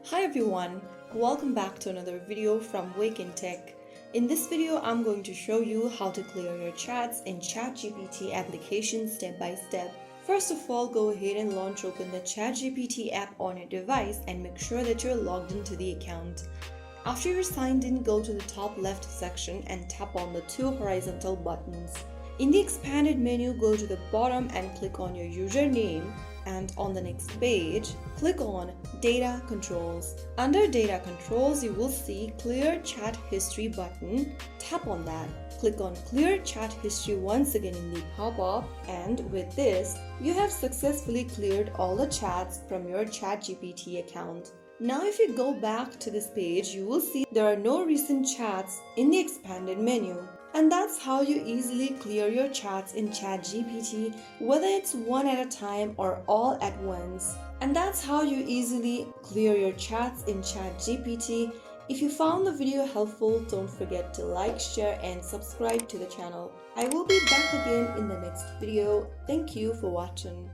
Hi everyone, welcome back to another video from Wake&Tech. In this video, I'm going to show you how to clear your chats in ChatGPT application step by step. First of all, go ahead and launch open the ChatGPT app on your device and make sure that you're logged into the account. After you're signed in, go to the top left section and tap on the two horizontal buttons. In the expanded menu, go to the bottom and click on your username, and on the next page, click on Data Controls. Under Data Controls, you will see Clear Chat History button. Tap on that. Click on Clear Chat History once again in the pop-up, and with this, you have successfully cleared all the chats from your ChatGPT account. Now if you go back to this page, you will see there are no recent chats in the expanded menu. And that's how you easily clear your chats in ChatGPT, whether it's one at a time or all at once. And that's how you easily clear your chats in ChatGPT. If you found the video helpful, don't forget to like, share and subscribe to the channel. I will be back again in the next video. Thank you for watching.